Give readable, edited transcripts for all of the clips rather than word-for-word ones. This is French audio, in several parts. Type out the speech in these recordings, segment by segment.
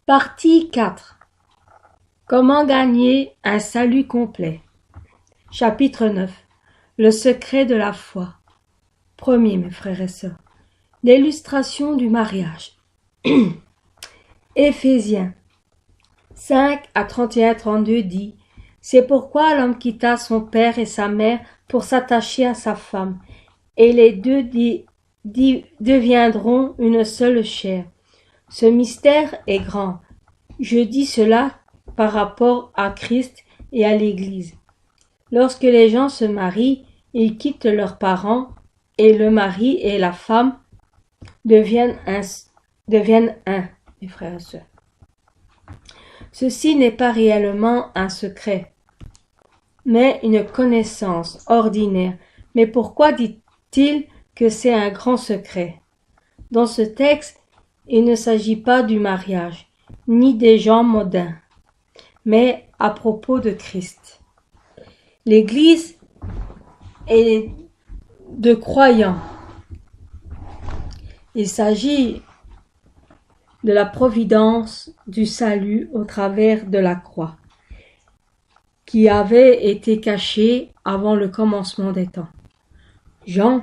Partie 4. Comment gagner un salut complet. Chapitre 9. Le secret de la foi. Premier, mes frères et sœurs. L'illustration du mariage. Éphésiens 5 à 31-32 dit: C'est pourquoi l'homme quitta son père et sa mère pour s'attacher à sa femme, et les deux deviendront une seule chair. Ce mystère est grand. Je dis cela par rapport à Christ et à l'Église. Lorsque les gens se marient, ils quittent leurs parents et le mari et la femme deviennent un, mes frères et sœurs. Ceci n'est pas réellement un secret, mais une connaissance ordinaire. Mais pourquoi dit-il que c'est un grand secret? Dans ce texte, il ne s'agit pas du mariage, ni des gens mondains, mais à propos de Christ. L'Église est de croyants. Il s'agit de la providence du salut au travers de la croix, qui avait été cachée avant le commencement des temps. Jean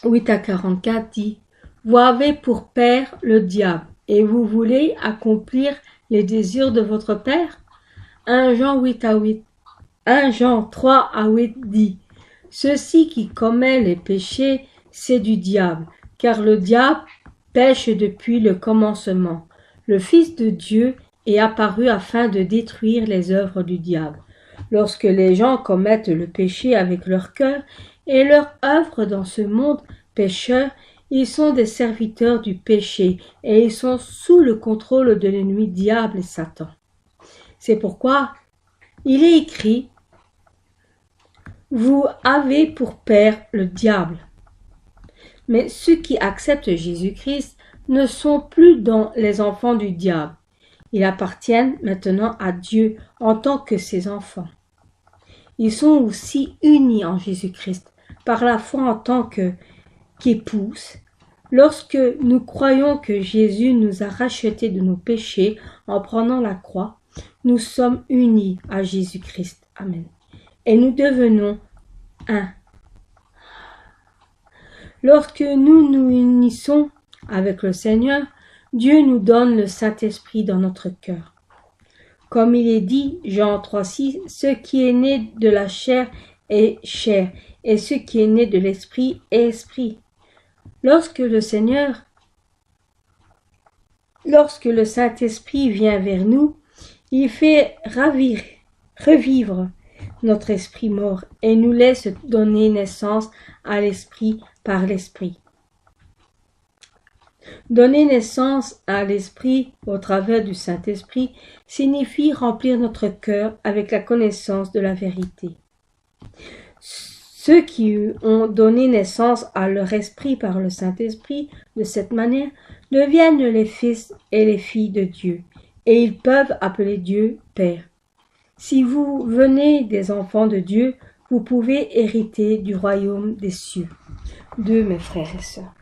8 à 44 dit: Vous avez pour père le diable, et vous voulez accomplir les désirs de votre père. 1 Jean 3 à 8 dit: Ceci qui commet les péchés, c'est du diable, car le diable pêche depuis le commencement. Le Fils de Dieu est apparu afin de détruire les œuvres du diable. Lorsque les gens commettent le péché avec leur cœur et leur œuvre dans ce monde pécheur, ils sont des serviteurs du péché et ils sont sous le contrôle de l'ennemi diable et Satan. C'est pourquoi il est écrit: Vous avez pour père le diable. Mais ceux qui acceptent Jésus-Christ ne sont plus dans les enfants du diable. Ils appartiennent maintenant à Dieu en tant que ses enfants. Ils sont aussi unis en Jésus-Christ par la foi en tant qu'épouse. Lorsque nous croyons que Jésus nous a rachetés de nos péchés en prenant la croix, nous sommes unis à Jésus-Christ. Amen. Et nous devenons un. Lorsque nous nous unissons avec le Seigneur, Dieu nous donne le Saint-Esprit dans notre cœur. Comme il est dit, Jean 3,6, ce qui est né de la chair est chair, et ce qui est né de l'Esprit est esprit. Lorsque le Saint-Esprit vient vers nous, il fait revivre notre esprit mort et nous laisse donner naissance à l'Esprit par l'Esprit. Donner naissance à l'Esprit au travers du Saint-Esprit signifie remplir notre cœur avec la connaissance de la vérité. Ceux qui ont donné naissance à leur esprit par le Saint-Esprit de cette manière deviennent les fils et les filles de Dieu, et ils peuvent appeler Dieu Père. Si vous venez des enfants de Dieu, vous pouvez hériter du royaume des cieux. 2, mes frères et sœurs.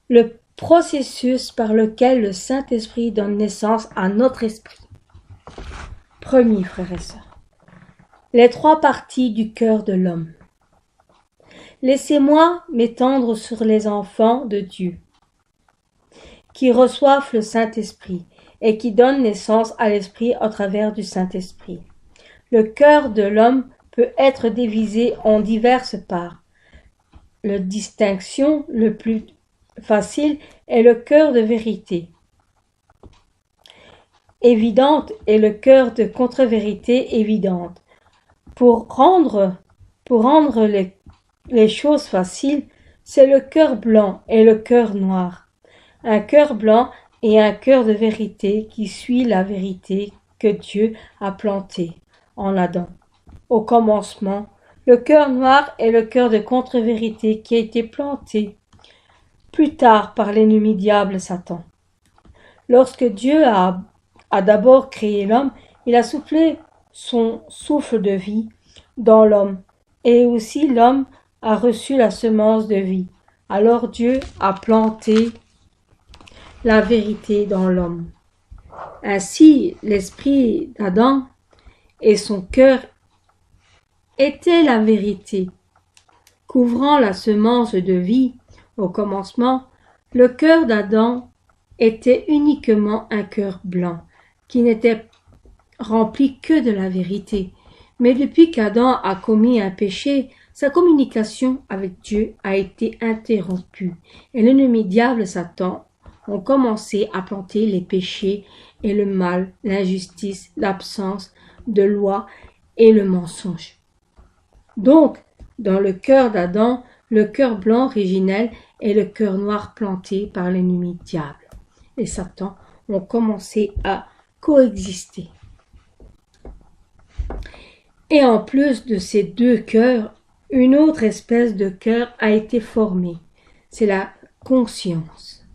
Le processus par lequel le Saint-Esprit donne naissance à notre esprit. Premier, frères et sœurs. Les 3 parties du cœur de l'homme. Laissez-moi m'étendre sur les enfants de Dieu, qui reçoivent le Saint-Esprit et qui donnent naissance à l'Esprit au travers du Saint-Esprit. Le cœur de l'homme peut être divisé en diverses parts. La distinction le plus facile est le cœur de vérité évidente et le cœur de contre-vérité évidente. Pour rendre les choses faciles, c'est le cœur blanc et le cœur noir. Un cœur blanc et un cœur de vérité qui suit la vérité que Dieu a plantée en Adam. Au commencement, le cœur noir est le cœur de contre-vérité qui a été planté plus tard par l'ennemi diable Satan. Lorsque Dieu a d'abord créé l'homme, il a soufflé son souffle de vie dans l'homme, et aussi l'homme a reçu la semence de vie. Alors Dieu a planté la vérité dans l'homme. Ainsi, l'esprit d'Adam et son cœur étaient la vérité. Couvrant la semence de vie au commencement, le cœur d'Adam était uniquement un cœur blanc, qui n'était rempli que de la vérité. Mais depuis qu'Adam a commis un péché, sa communication avec Dieu a été interrompue, et l'ennemi diable Satan ont commencé à planter les péchés et le mal, l'injustice, l'absence de loi et le mensonge. Donc, dans le cœur d'Adam, le cœur blanc originel et le cœur noir planté par l'ennemi diable et Satan ont commencé à coexister. Et en plus de ces deux cœurs, une autre espèce de cœur a été formée. C'est la conscience.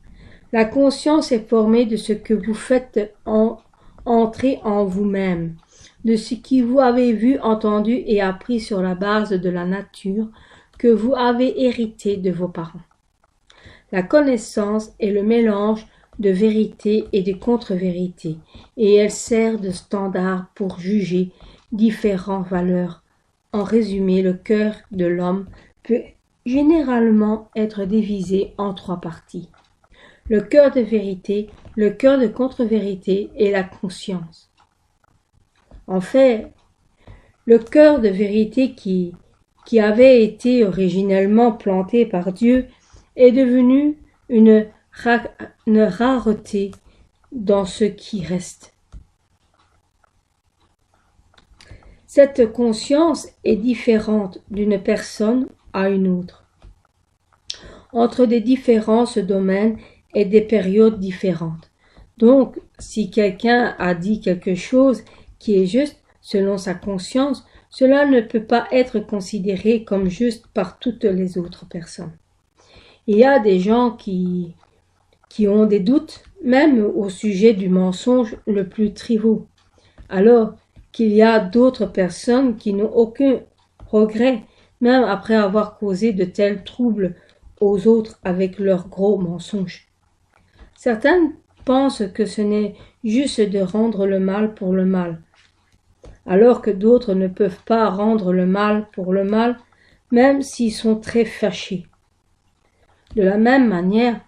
La conscience est formée de ce que vous faites entrer en vous-même, de ce que vous avez vu, entendu et appris sur la base de la nature que vous avez hérité de vos parents. La connaissance est le mélange de vérité et de contre-vérité, et elle sert de standard pour juger différentes valeurs. En résumé, le cœur de l'homme peut généralement être divisé en trois parties. Le cœur de vérité, le cœur de contre-vérité et la conscience. En fait, le cœur de vérité qui avait été originellement planté par Dieu est devenu une rareté dans ce qui reste. Cette conscience est différente d'une personne à une autre, entre des différents domaines et des périodes différentes. Donc, si quelqu'un a dit quelque chose qui est juste selon sa conscience, cela ne peut pas être considéré comme juste par toutes les autres personnes. Il y a des gens qui ont des doutes, même au sujet du mensonge le plus trivial, alors qu'il y a d'autres personnes qui n'ont aucun regret, même après avoir causé de tels troubles aux autres avec leurs gros mensonges. Certains pensent que ce n'est juste de rendre le mal pour le mal, alors que d'autres ne peuvent pas rendre le mal pour le mal, même s'ils sont très fâchés. De la même manière,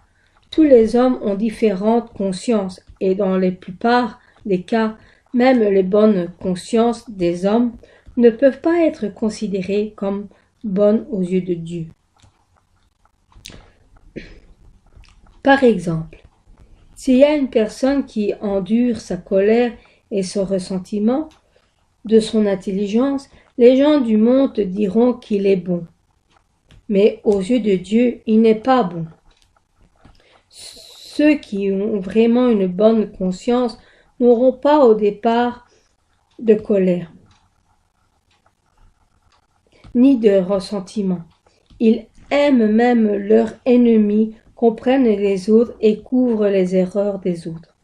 tous les hommes ont différentes consciences, et dans la plupart des cas, même les bonnes consciences des hommes ne peuvent pas être considérées comme bonnes aux yeux de Dieu. Par exemple, s'il y a une personne qui endure sa colère et son ressentiment de son intelligence, les gens du monde diront qu'il est bon. Mais aux yeux de Dieu, il n'est pas bon. Ceux qui ont vraiment une bonne conscience n'auront pas au départ de colère, ni de ressentiment. Ils aiment même leurs ennemis, comprennent les autres et couvrent les erreurs des autres.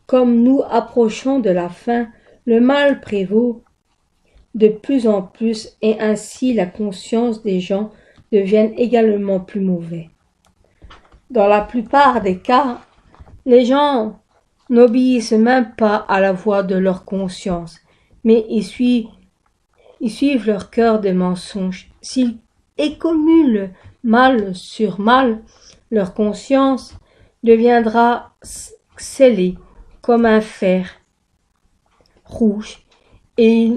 Comme nous approchons de la fin, le mal prévaut de plus en plus et ainsi la conscience des gens devient également plus mauvaise. Dans la plupart des cas, les gens n'obéissent même pas à la voix de leur conscience, mais ils suivent leur cœur de mensonges. S'ils accumulent mal sur mal, leur conscience deviendra scellée comme un fer rouge et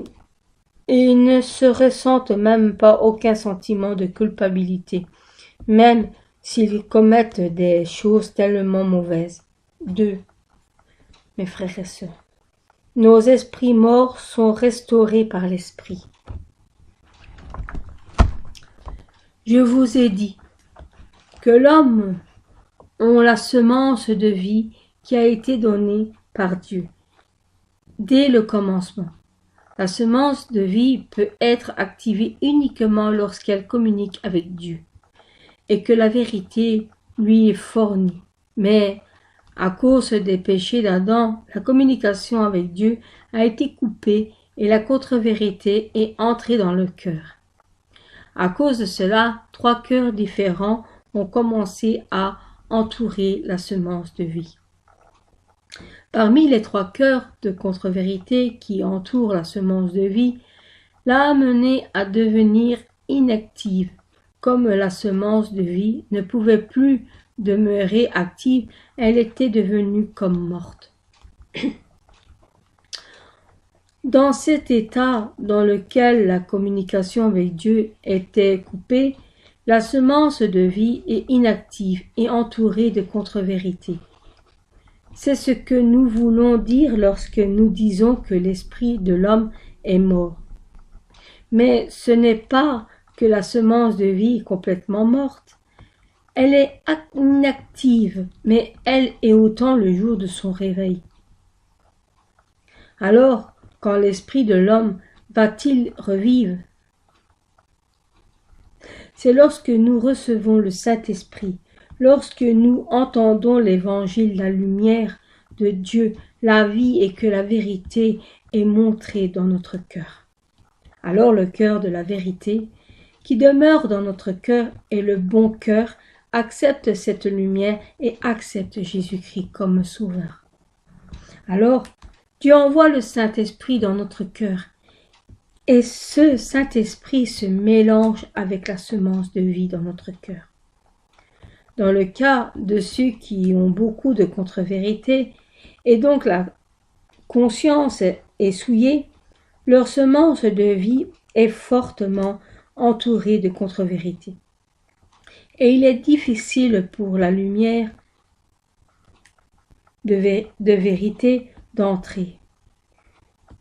ils ne se ressentent même pas aucun sentiment de culpabilité, même s'ils commettent des choses tellement mauvaises. 2. Mes frères et sœurs, nos esprits morts sont restaurés par l'Esprit. Je vous ai dit que l'homme a la semence de vie qui a été donnée par Dieu dès le commencement. La semence de vie peut être activée uniquement lorsqu'elle communique avec Dieu et que la vérité lui est fournie. Mais à cause des péchés d'Adam, la communication avec Dieu a été coupée et la contre-vérité est entrée dans le cœur. À cause de cela, 3 cœurs différents ont commencé à entourer la semence de vie. Parmi les 3 cœurs de contre-vérité qui entourent la semence de vie, l'a amenée à devenir inactive, comme la semence de vie ne pouvait plus demeurer active, elle était devenue comme morte. Dans cet état dans lequel la communication avec Dieu était coupée, la semence de vie est inactive et entourée de contre-vérités. C'est ce que nous voulons dire lorsque nous disons que l'esprit de l'homme est mort. Mais ce n'est pas que la semence de vie est complètement morte. Elle est inactive, mais elle est autant le jour de son réveil. Alors, quand l'esprit de l'homme va-t-il revivre? C'est lorsque nous recevons le Saint-Esprit, lorsque nous entendons l'évangile, la lumière de Dieu, la vie et que la vérité est montrée dans notre cœur. Alors le cœur de la vérité, qui demeure dans notre cœur et le bon cœur, accepte cette lumière et accepte Jésus-Christ comme sauveur. Alors, Dieu envoie le Saint-Esprit dans notre cœur et ce Saint-Esprit se mélange avec la semence de vie dans notre cœur. Dans le cas de ceux qui ont beaucoup de contre-vérités et donc la conscience est souillée, leur semence de vie est fortement entourée de contre-vérités. Et il est difficile pour la lumière de vérité d'entrer.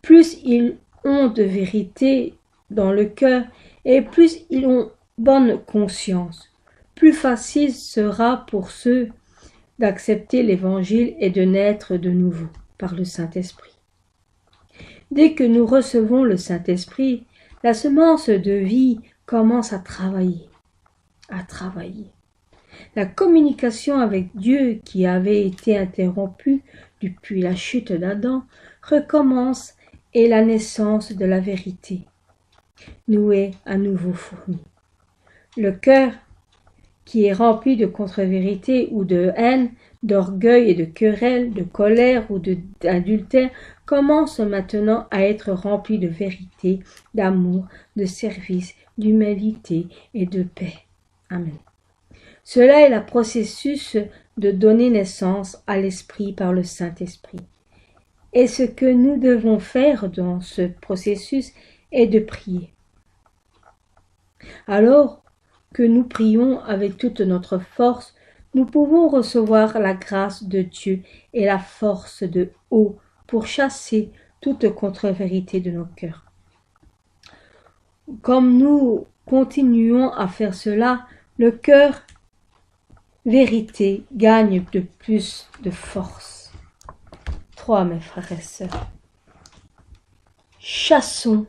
Plus ils ont de vérité dans le cœur et plus ils ont bonne conscience, plus facile sera pour ceux d'accepter l'Évangile et de naître de nouveau par le Saint-Esprit. Dès que nous recevons le Saint-Esprit, la semence de vie commence à travailler. La communication avec Dieu qui avait été interrompue depuis la chute d'Adam recommence et la naissance de la vérité nous est à nouveau fournie. Le cœur qui est rempli de contre-vérité ou de haine, d'orgueil et de querelle, de colère ou d'adultère commence maintenant à être rempli de vérité, d'amour, de service, d'humanité et de paix. Amen. Cela est le processus de donner naissance à l'Esprit par le Saint-Esprit. Et ce que nous devons faire dans ce processus est de prier. Alors que nous prions avec toute notre force, nous pouvons recevoir la grâce de Dieu et la force de haut pour chasser toute contre-vérité de nos cœurs. Comme nous continuons à faire cela, le cœur vérité gagne de plus de force. 3, mes frères et sœurs. Chassons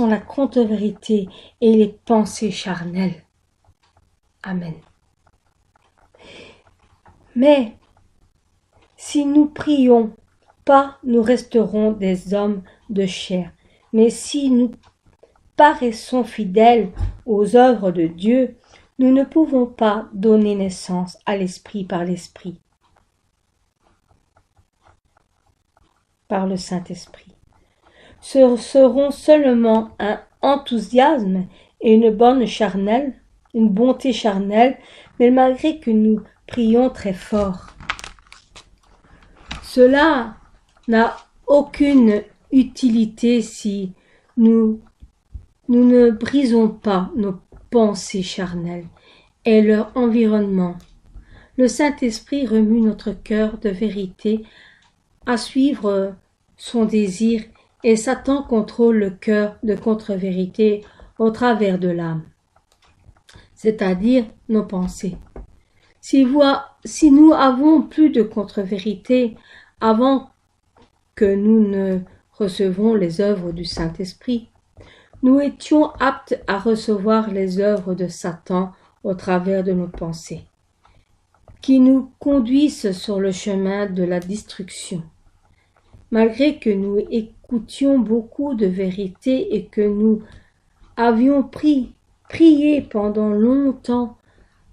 la contre-vérité et les pensées charnelles. Amen. Mais si nous prions pas, nous resterons des hommes de chair. Mais si nous paraissons fidèles aux œuvres de Dieu, nous ne pouvons pas donner naissance à l'Esprit par l'Esprit, par le Saint-Esprit. Ce seront seulement un enthousiasme et une bonté charnelle, mais malgré que nous prions très fort. Cela n'a aucune utilité si nous ne brisons pas nos pensées charnelles et leur environnement. Le Saint-Esprit remue notre cœur de vérité à suivre son désir et Satan contrôle le cœur de contre-vérité au travers de l'âme, c'est-à-dire nos pensées. Si nous avons plus de contre-vérité avant que nous ne recevons les œuvres du Saint-Esprit, nous étions aptes à recevoir les œuvres de Satan au travers de nos pensées, qui nous conduisent sur le chemin de la destruction. Malgré que nous écoutions beaucoup de vérité et que nous avions prié pendant longtemps,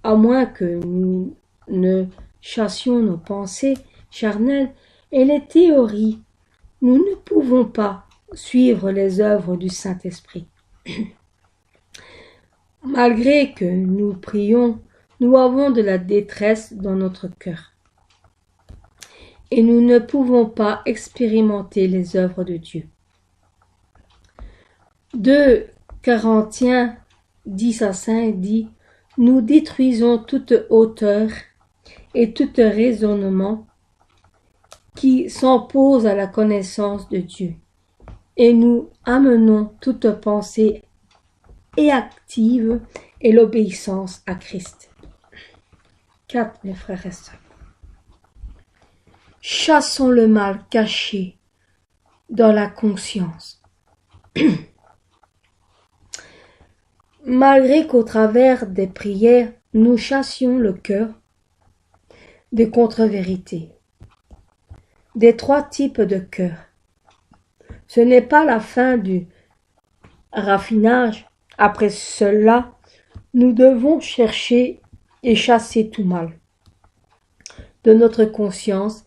à moins que nous ne chassions nos pensées charnelles et les théories, nous ne pouvons pas suivre les œuvres du Saint-Esprit. Malgré que nous prions, nous avons de la détresse dans notre cœur. Et nous ne pouvons pas expérimenter les œuvres de Dieu. 2 Corinthiens 10-5 dit « Nous détruisons toute hauteur et tout raisonnement qui s'oppose à la connaissance de Dieu, et nous amenons toute pensée et active et l'obéissance à Christ. » 4. Mes frères et sœurs. Chassons le mal caché dans la conscience. Malgré qu'au travers des prières, nous chassions le cœur des contre-vérités, des 3 types de cœur. Ce n'est pas la fin du raffinage. Après cela, nous devons chercher et chasser tout mal de notre conscience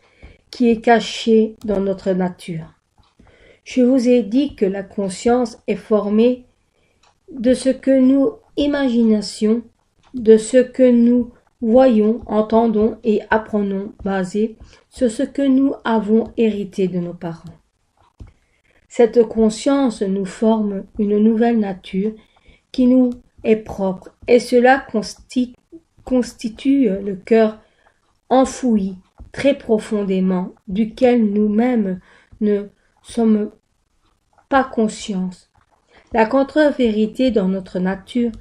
qui est caché dans notre nature. Je vous ai dit que la conscience est formée de ce que nous imaginons, de ce que nous voyons, entendons et apprenons, basé sur ce que nous avons hérité de nos parents. Cette conscience nous forme une nouvelle nature qui nous est propre, et cela constitue le cœur enfoui très profondément, duquel nous-mêmes ne sommes pas conscients. La contre-vérité dans notre nature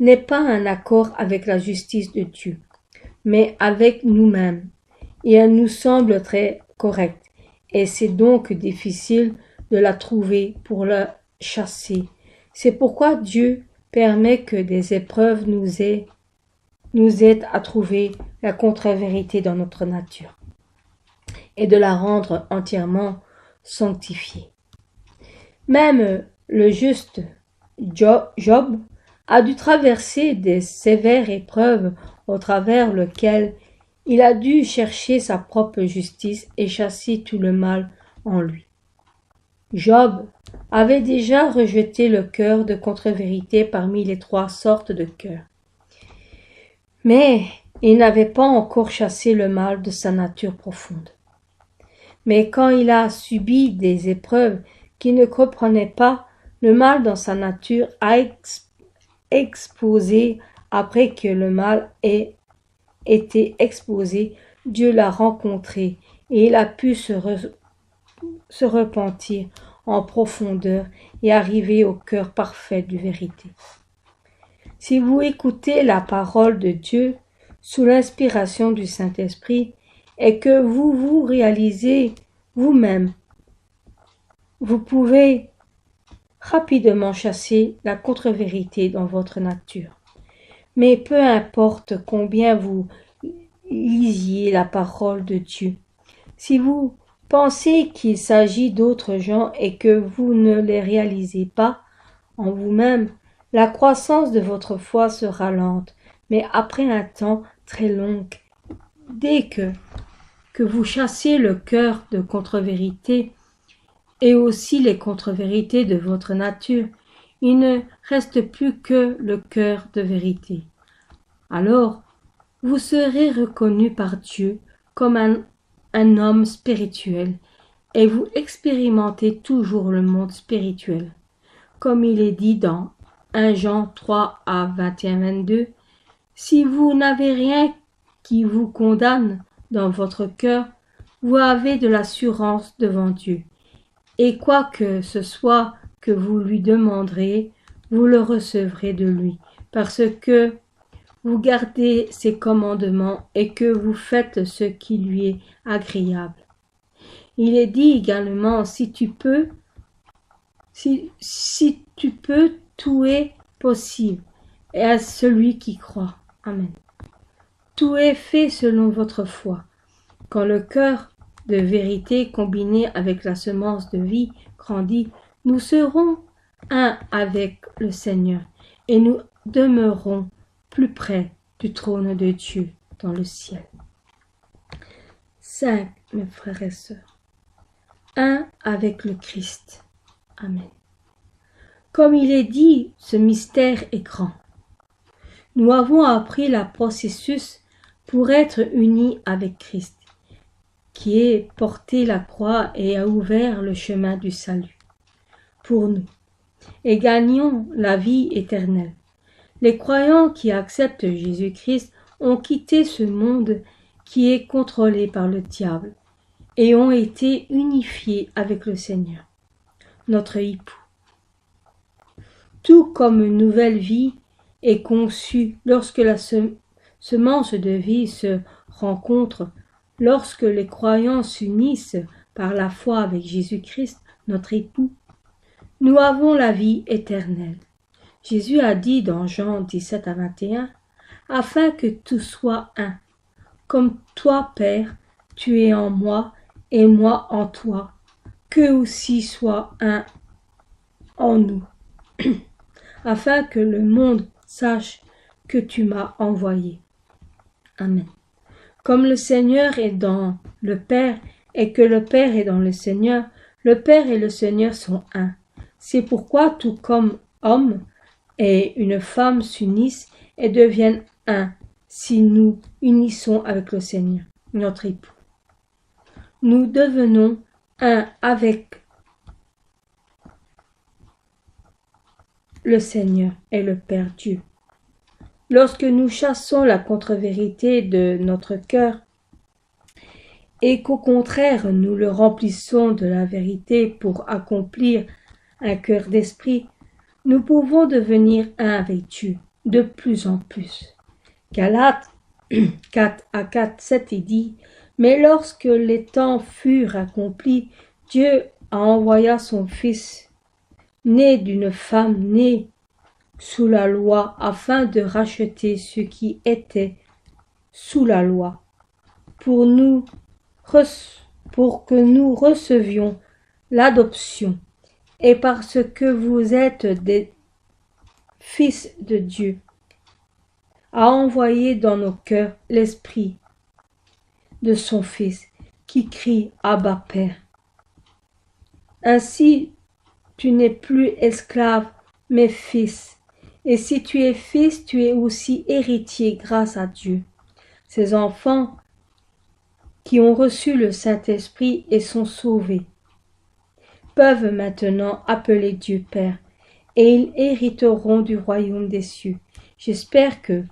n'est pas un accord avec la justice de Dieu, mais avec nous-mêmes, et elle nous semble très correcte, et c'est donc difficile de la trouver pour la chasser. C'est pourquoi Dieu permet que des épreuves nous aident à trouver la contre-vérité dans notre nature et de la rendre entièrement sanctifiée. Même le juste Job a dû traverser des sévères épreuves au travers lesquelles il a dû chercher sa propre justice et chasser tout le mal en lui. Job avait déjà rejeté le cœur de contre-vérité parmi les 3 sortes de cœurs. Mais il n'avait pas encore chassé le mal de sa nature profonde. Mais quand il a subi des épreuves qu'il ne comprenait pas, le mal dans sa nature a exposé. Après que le mal ait été exposé, Dieu l'a rencontré et il a pu se repentir en profondeur et arriver au cœur parfait de vérité. Si vous écoutez la parole de Dieu sous l'inspiration du Saint-Esprit et que vous vous réalisez vous-même, vous pouvez rapidement chasser la contre-vérité dans votre nature. Mais peu importe combien vous lisiez la parole de Dieu, si vous pensez qu'il s'agit d'autres gens et que vous ne les réalisez pas en vous-même, la croissance de votre foi sera lente, mais après un temps très long, dès que vous chassez le cœur de contre-vérité et aussi les contre-vérités de votre nature, il ne reste plus que le cœur de vérité. Alors, vous serez reconnu par Dieu comme un homme spirituel et vous expérimentez toujours le monde spirituel. Comme il est dit dans 1 Jean 3 à 21-22, « Si vous n'avez rien qui vous condamne dans votre cœur, vous avez de l'assurance devant Dieu. Et quoi que ce soit que vous lui demanderez, vous le recevrez de lui, parce que vous gardez ses commandements et que vous faites ce qui lui est agréable. » Il est dit également, si tu peux, tout est possible, et à celui qui croit. Amen. Tout est fait selon votre foi. Quand le cœur de vérité combiné avec la semence de vie grandit, nous serons un avec le Seigneur et nous demeurons plus près du trône de Dieu. dans le ciel. 5. Mes frères et sœurs. 1 avec le Christ. Amen. Comme il est dit, ce mystère est grand. Nous avons appris le processus pour être unis avec Christ, qui est porté la croix et a ouvert le chemin du salut pour nous, et gagnons la vie éternelle. Les croyants qui acceptent Jésus-Christ ont quitté ce monde qui est contrôlé par le diable et ont été unifiés avec le Seigneur, notre époux. Tout comme une nouvelle vie est conçue lorsque la semence de vie se rencontre, lorsque les croyants s'unissent par la foi avec Jésus-Christ, notre époux, nous avons la vie éternelle. Jésus a dit dans Jean 17 à 21, « Afin que tout soit un, comme toi, Père, tu es en moi et moi en toi, qu'eux aussi soient un en nous, afin que le monde sache que tu m'as envoyé. » Amen. Comme le Seigneur est dans le Père et que le Père est dans le Seigneur et le Seigneur sont un. C'est pourquoi tout comme homme et une femme s'unissent et deviennent un si nous unissons avec le Seigneur, notre époux. Nous devenons un avec le Seigneur et le Père Dieu. Lorsque nous chassons la contre-vérité de notre cœur et qu'au contraire nous le remplissons de la vérité pour accomplir un cœur d'esprit, nous pouvons devenir un avec Dieu de plus en plus. Galates 4 à 4, 7 est dit, « Mais lorsque les temps furent accomplis, Dieu a envoyé son Fils, né d'une femme née sous la loi, afin de racheter ceux qui étaient sous la loi, pour que nous recevions l'adoption. Et parce que vous êtes des fils de Dieu, a envoyé dans nos cœurs l'esprit de son Fils, qui crie « Abba, Père ». Ainsi, tu n'es plus esclave, mais fils. Et si tu es fils, tu es aussi héritier grâce à Dieu. Ces enfants qui ont reçu le Saint-Esprit et sont sauvés peuvent maintenant appeler Dieu Père, et ils hériteront du royaume des cieux. J'espère que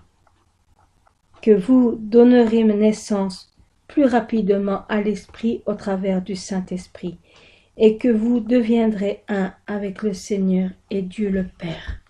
vous donnerez naissance plus rapidement à l'Esprit au travers du Saint-Esprit, et que vous deviendrez un avec le Seigneur et Dieu le Père.